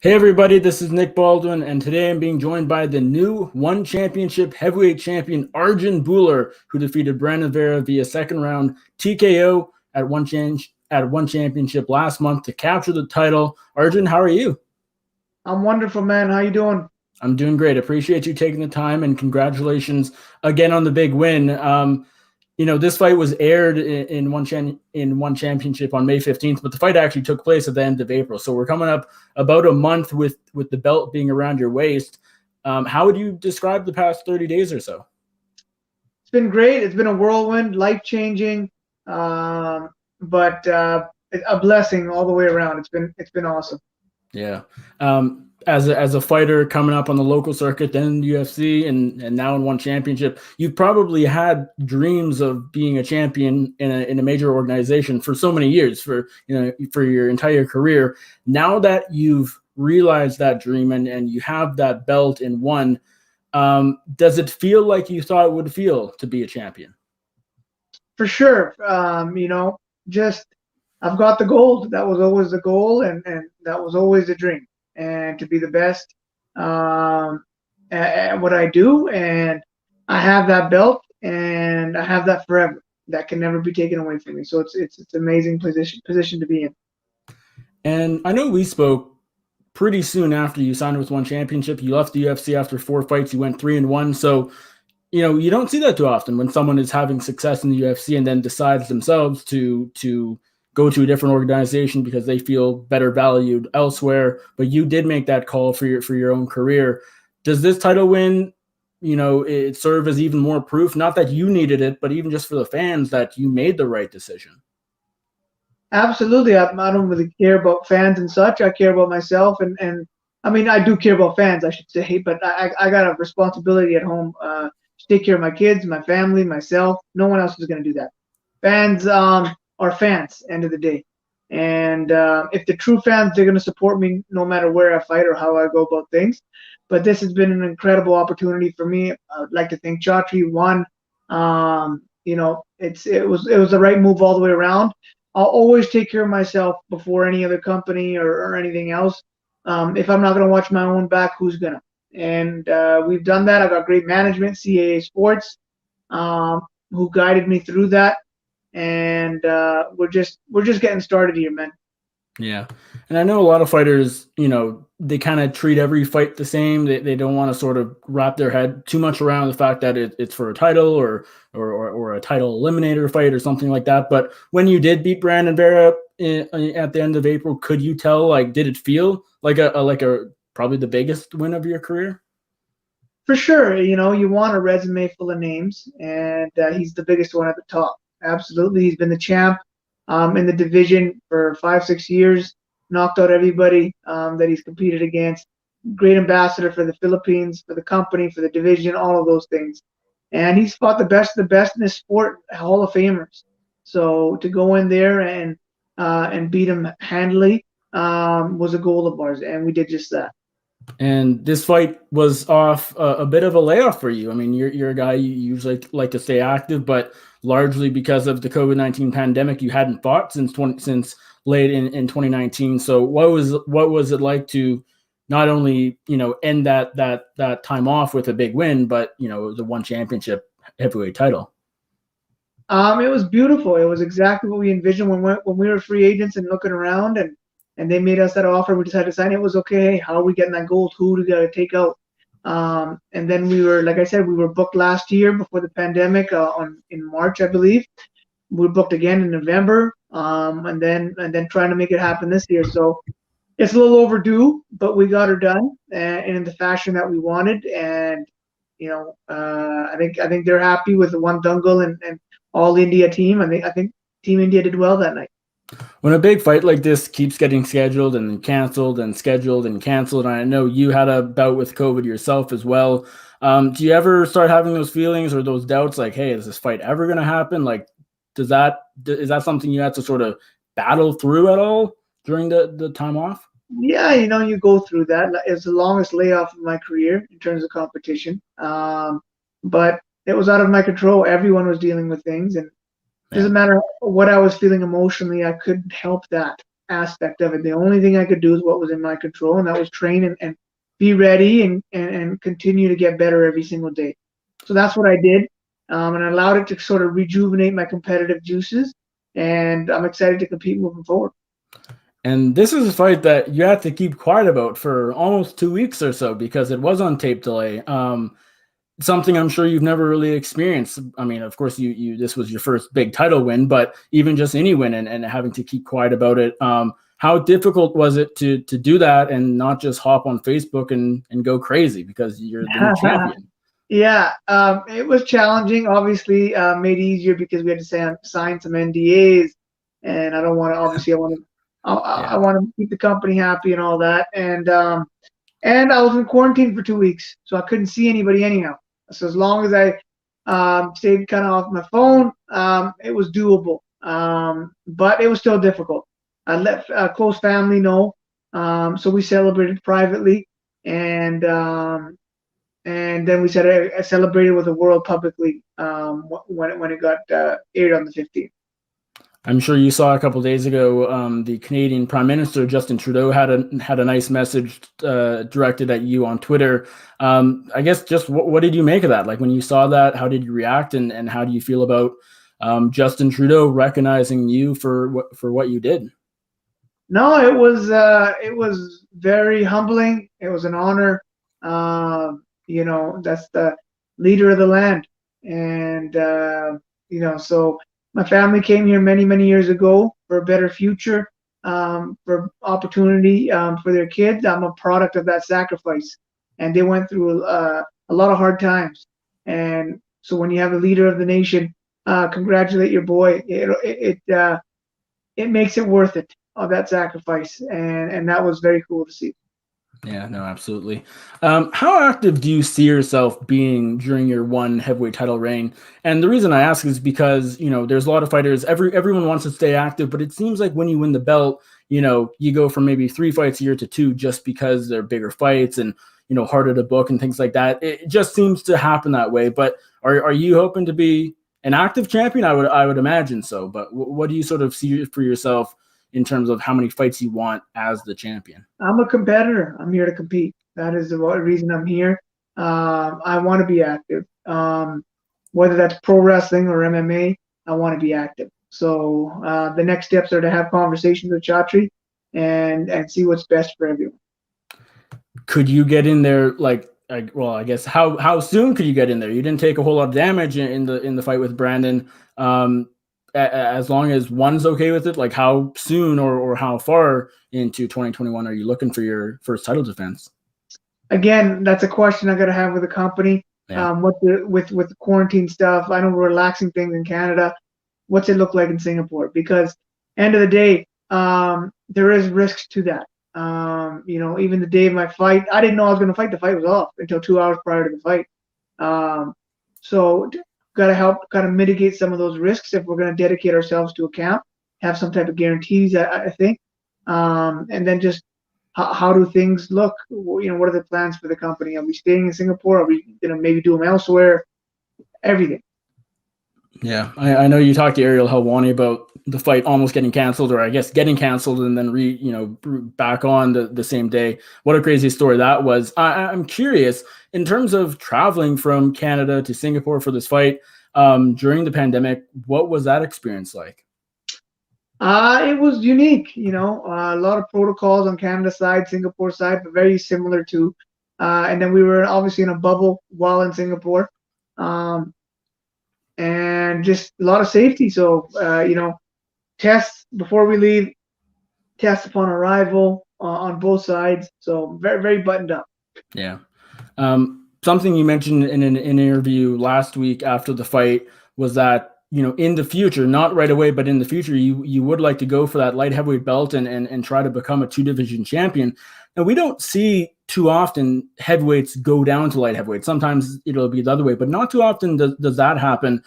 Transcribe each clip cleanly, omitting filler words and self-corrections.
Hey everybody, this is Nick Baldwin, and today I'm being joined by the new One Championship heavyweight champion Arjan Bhullar, who defeated Brandon Vera via second round TKO at One Championship last month to capture the title. Arjan, how are you? I'm wonderful, man. How you doing? I'm doing great. Appreciate you taking the time, and congratulations again on the big win. This fight was aired in one championship on May 15th, but the fight actually took place at the end of April. So we're coming up about a month with the belt being around your waist. How would you describe the past 30 days or so? It's been great. It's been a whirlwind, life changing, but a blessing all the way around. It's been awesome. Yeah. As a fighter coming up on the local circuit, then UFC, and now in One Championship, you've probably had dreams of being a champion in a major organization for so many years, for your entire career. Now that you've realized that dream and you have that belt in one, does it feel like you thought it would feel to be a champion? For sure. Just I've got the gold. That was always the goal, and that was always the dream, and to be the best at what I do. And I have that belt, and I have that forever. That can never be taken away from me. So it's an amazing position to be in. And I know we spoke pretty soon after you signed with One Championship. You left the UFC after 4 fights. You went 3-1. So you don't see that too often when someone is having success in the UFC and then decides themselves to go to a different organization because they feel better valued elsewhere. But you did make that call for your own career. Does this title win, it serve as even more proof, not that you needed it, but even just for the fans, that you made the right decision? Absolutely. I don't really care about fans and such. I care about myself, and I mean, I do care about fans, I should say, but I got a responsibility at home to take care of my kids, my family, myself. No one else is going to do that. Fans are fans, end of the day. And if the true fans, they're going to support me no matter where I fight or how I go about things. But this has been an incredible opportunity for me. I would like to thank Chatri. One, it was the right move all the way around. I'll always take care of myself before any other company or anything else. If I'm not going to watch my own back, who's going to? And we've done that. I got great management, CAA Sports, who guided me through that. And we're just getting started here, man. Yeah. And I know a lot of fighters, they kind of treat every fight the same. They don't want to sort of wrap their head too much around the fact that it's for a title or a title eliminator fight or something like that. But when you did beat Brandon Vera at the end of April, could you tell, like, did it feel like a probably the biggest win of your career? For sure, you want a resume full of names, and he's the biggest one at the top. Absolutely, he's been the champ in the division for 5, 6 years, knocked out everybody that he's competed against. Great ambassador for the Philippines, for the company, for the division, all of those things. And he's fought the best of the best in this sport, Hall of Famers. So to go in there and beat him handily was a goal of ours, and we did just that. And this fight was off a bit of a layoff for you. I mean, you're a guy, you usually like to stay active, but largely because of the COVID-19 pandemic, you hadn't fought since late in 2019. So what was it like to not only end that time off with a big win, but the One Championship heavyweight title? It was beautiful. It was exactly what we envisioned when we were free agents and looking around, and they made us that offer. We decided to sign. It was okay. Hey, how are we getting that gold? Who do we got to take out? And then we were, like I said, we were booked last year before the pandemic in March, I believe. We were booked again in November, and then trying to make it happen this year. So it's a little overdue, but we got her done in the fashion that we wanted. And I think they're happy with the one Dungle and all India team. I think Team India did well that night. When a big fight like this keeps getting scheduled and canceled and scheduled and canceled, and I know you had a bout with COVID yourself as well, do you ever start having those feelings or those doubts like, hey, is this fight ever going to happen? Like, is that something you had to sort of battle through at all during the time off? Yeah, you go through that. It's the longest layoff of my career in terms of competition. But it was out of my control. Everyone was dealing with things, and it Yeah. doesn't matter what I was feeling emotionally, I couldn't help that. aspect of it. The only thing I could do is what was in my control, and that was train and be ready and continue to get better every single day. So that's what I did, and I allowed it to sort of rejuvenate my competitive juices, and I'm excited to compete moving forward. And this is a fight that you had to keep quiet about for almost 2 weeks or so because it was on tape delay. Something I'm sure you've never really experienced. I mean, of course, you this was your first big title win, but even just any win and having to keep quiet about it. How difficult was it to do that and not just hop on Facebook and go crazy because you're the new champion? Yeah, it was challenging. Obviously, made easier because we had to sign some NDAs, and I don't want to. Obviously, I want to keep the company happy and all that. And I was in quarantine for 2 weeks, so I couldn't see anybody anyhow. So as long as I stayed kind of off my phone, it was doable. But it was still difficult. I let a close family know, so we celebrated privately, and then we said I celebrated with the world publicly when it got aired on the 15th. I'm sure you saw a couple of days ago the Canadian Prime Minister Justin Trudeau had a nice message directed at you on Twitter. I guess just what did you make of that? Like when you saw that, how did you react, and how do you feel about Justin Trudeau recognizing you for what you did? No, it was very humbling. It was an honor. That's the leader of the land, and so. My family came here many, many years ago for a better future, for opportunity for their kids. I'm a product of that sacrifice, and they went through a lot of hard times. And so when you have a leader of the nation congratulate your boy, it makes it worth it, of that sacrifice, and that was very cool to see. Yeah, no, absolutely. How active do you see yourself being during your one heavyweight title reign? And the reason I ask is because, there's a lot of fighters, everyone wants to stay active, but it seems like when you win the belt, you go from maybe 3 fights a year to 2 just because they're bigger fights and, harder to book and things like that. It just seems to happen that way. But are you hoping to be an active champion? I would imagine so. But what do you sort of see for yourself in terms of how many fights you want as the champion? I'm a competitor. I'm here to compete. That is the reason I'm here. I want to be active. Whether that's pro wrestling or MMA, I want to be active. So the next steps are to have conversations with Chatri and see what's best for everyone. Could you get in there I guess how soon could you get in there? You didn't take a whole lot of damage in the fight with Brandon. As long as one's okay with it, like how soon or how far into 2021 are you looking for your first title defense? Again, that's a question I got to have with the company. Yeah. With the quarantine stuff, I know we're relaxing things in Canada. What's it look like in Singapore? Because end of the day, there is risks to that. Even the day of my fight, I didn't know I was going to fight. The fight was off until 2 hours prior to the fight. So got to help kind of mitigate some of those risks if we're going to dedicate ourselves to a camp, have some type of guarantees, I think. And then just how do things look? What are the plans for the company? Are we staying in Singapore? Are we going to maybe do them elsewhere? Everything. Yeah, I know you talked to Ariel Helwani about the fight almost getting canceled, or I guess getting canceled and then back on the same day. What a crazy story that was. I'm curious, in terms of traveling from Canada to Singapore for this fight during the pandemic, what was that experience like? It was unique, a lot of protocols on Canada side, Singapore side, but very similar to. And then we were obviously in a bubble while in Singapore. And just a lot of safety. So, tests before we leave, tests upon arrival on both sides. So very, very buttoned up. Yeah. Something you mentioned in an interview last week after the fight was that, in the future, not right away, but in the future, you would like to go for that light heavyweight belt and try to become a 2-division champion. And we don't see too often heavyweights go down to light heavyweight. Sometimes it'll be the other way, but not too often does that happen.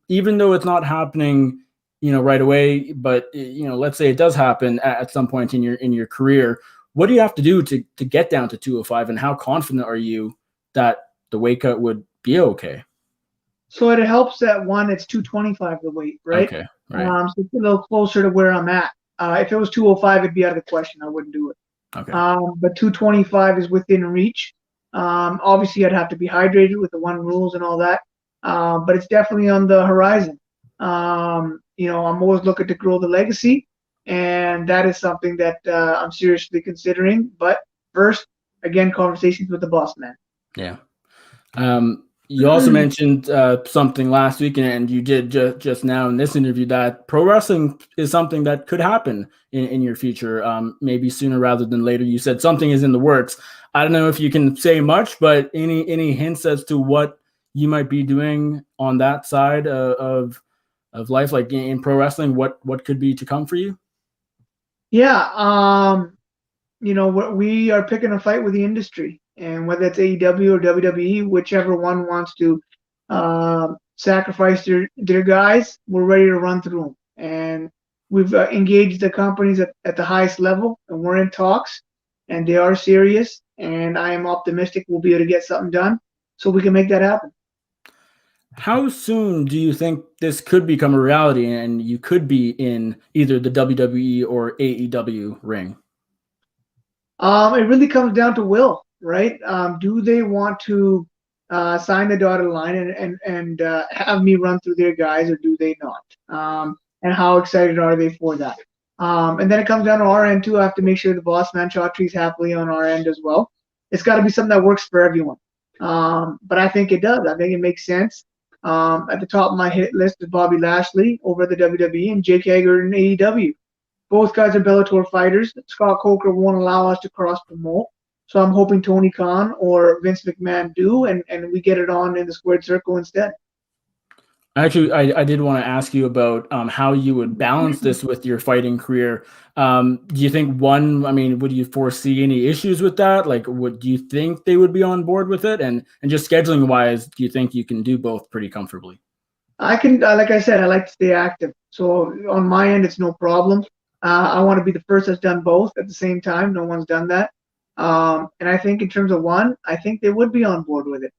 Even though it's not happening, right away, but let's say it does happen at some point in your career. What do you have to do to get down to 205, and how confident are you that the weight cut would be okay? So it helps that it's 225 the weight, right? Okay, right. So it's a little closer to where I'm at. If it was 205, it'd be out of the question. I wouldn't do it. Okay. But 225 is within reach. Obviously, I'd have to be hydrated with the one rules and all that. But it's definitely on the horizon. I'm always looking to grow the legacy, and that is something that I'm seriously considering. But first, again, conversations with the boss man. Yeah. You also mentioned something last week, and you did just now in this interview, that pro wrestling is something that could happen in your future, maybe sooner rather than later. You said something is in the works. I don't know if you can say much, but any hints as to what you might be doing on that side of life, like in pro wrestling, what could be to come for you? Yeah, we are picking a fight with the industry, and whether it's AEW or WWE, whichever one wants to sacrifice their guys, we're ready to run through them. And we've engaged the companies at the highest level, and we're in talks, and they are serious. And I am optimistic we'll be able to get something done so we can make that happen. How soon do you think this could become a reality and you could be in either the WWE or AEW ring? It really comes down to will, right? Do they want to sign the dotted line and have me run through their guys, or do they not? And how excited are they for that? And then it comes down to our end too. I have to make sure the boss man Chaudhary's happily on our end as well. It's got to be something that works for everyone. But I think it does. I think it makes sense. At the top of my hit list is Bobby Lashley over at the WWE and Jake Hager in AEW. Both guys are Bellator fighters. Scott Coker won't allow us to cross promote. So I'm hoping Tony Khan or Vince McMahon do, and we get it on in the squared circle instead. Actually, I did want to ask you about how you would balance this with your fighting career. Do you think would you foresee any issues with that? Like, do you think they would be on board with it? And just scheduling wise, do you think you can do both pretty comfortably? I can, like I said, I like to stay active. So on my end, it's no problem. I want to be the first that's done both at the same time. No one's done that. And I think in terms of I think they would be on board with it.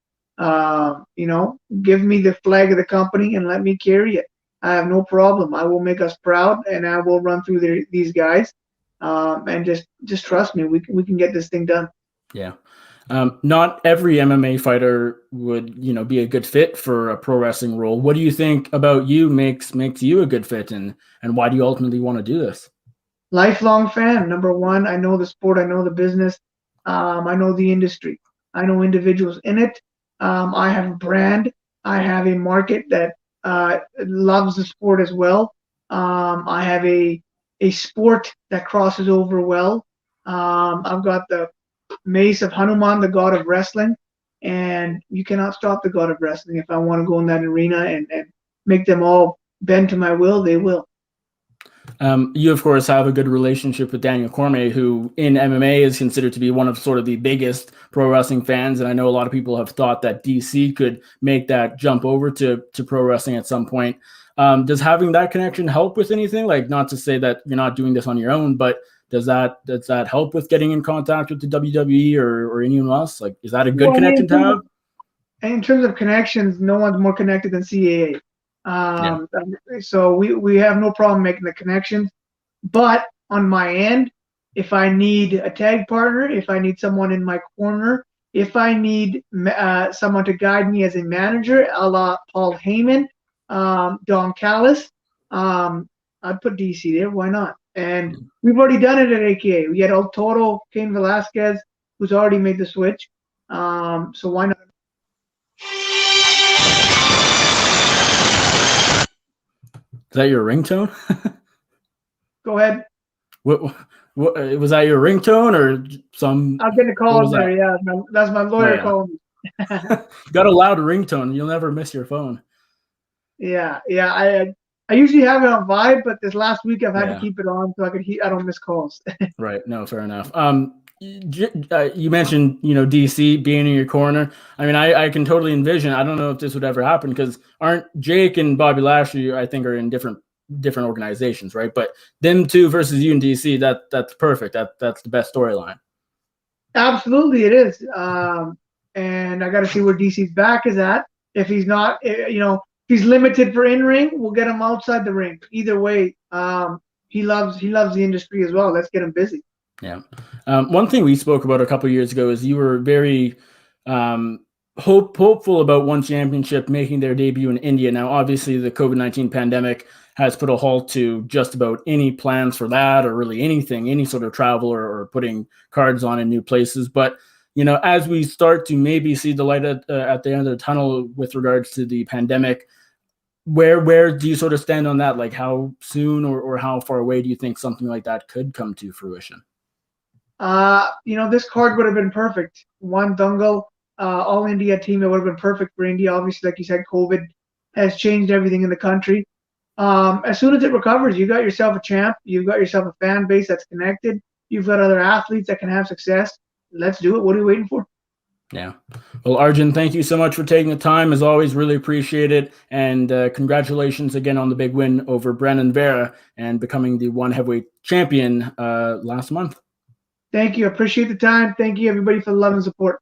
Give me the flag of the company and let me carry it. I have no problem. I will make us proud, and I will run through these guys. And just trust me, we can get this thing done. Yeah. Not every MMA fighter would, be a good fit for a pro wrestling role. What do you think about you makes you a good fit, and why do you ultimately want to do this? Lifelong fan, number one. I know the sport. I know the business. I know the industry. I know individuals in it. I have a brand. I have a market that loves the sport as well. I have a sport that crosses over well. I've got the mace of Hanuman, the god of wrestling, and you cannot stop the god of wrestling. If I want to go in that arena and make them all bend to my will, they will. You, of course, have a good relationship with Daniel Cormier, who in MMA is considered to be one of sort of the biggest pro wrestling fans. And I know a lot of people have thought that DC could make that jump over to pro wrestling at some point. Does having that connection help with anything? Like, not to say that you're not doing this on your own, but does that help with getting in contact with the WWE or anyone else? Like, is that a good connection to have? In terms of connections, no one's more connected than CAA. So we have no problem making the connections. But on my end, if I need a tag partner, if I need someone in my corner, if I need someone to guide me as a manager, a la Paul Heyman, Don Callis, I'd put DC there. Why not? And we've already done it at AKA. We had El Toro, Cain Velasquez, who's already made the switch. So why not? Is that your ringtone? Go ahead. What was that, your ringtone or some? I'm getting a call there. Yeah, that's my lawyer calling me. Got a loud ringtone. You'll never miss your phone. Yeah. I usually have it on vibe, but this last week I've had to keep it on so I don't miss calls. Right. No, fair enough. You mentioned, DC being in your corner. I mean, I can totally envision. I don't know if this would ever happen because aren't Jake and Bobby Lashley, I think, are in different organizations, right? But them two versus you in DC, that's perfect. That's the best storyline. Absolutely, it is. And I got to see where DC's back is at. If he's not, if he's limited for in ring, we'll get him outside the ring. Either way, he loves the industry as well. Let's get him busy. Yeah. One thing we spoke about a couple of years ago is you were very hopeful about One Championship making their debut in India. Now, obviously, the COVID-19 pandemic has put a halt to just about any plans for that, or really anything, any sort of travel or putting cards on in new places. But as we start to maybe see the light at the end of the tunnel with regards to the pandemic, where do you sort of stand on that? Like, how soon or how far away do you think something like that could come to fruition? This card would have been perfect. One Dungal, all India team, it would have been perfect for India. Obviously, like you said, COVID has changed everything in the country. As soon as it recovers, you got yourself a champ. You've got yourself a fan base that's connected. You've got other athletes that can have success. Let's do it. What are you waiting for? Yeah. Well, Arjan, thank you so much for taking the time. As always, really appreciate it. And congratulations again on the big win over Brandon Vera and becoming the one heavyweight champion last month. Thank you. Appreciate the time. Thank you, everybody, for the love and support.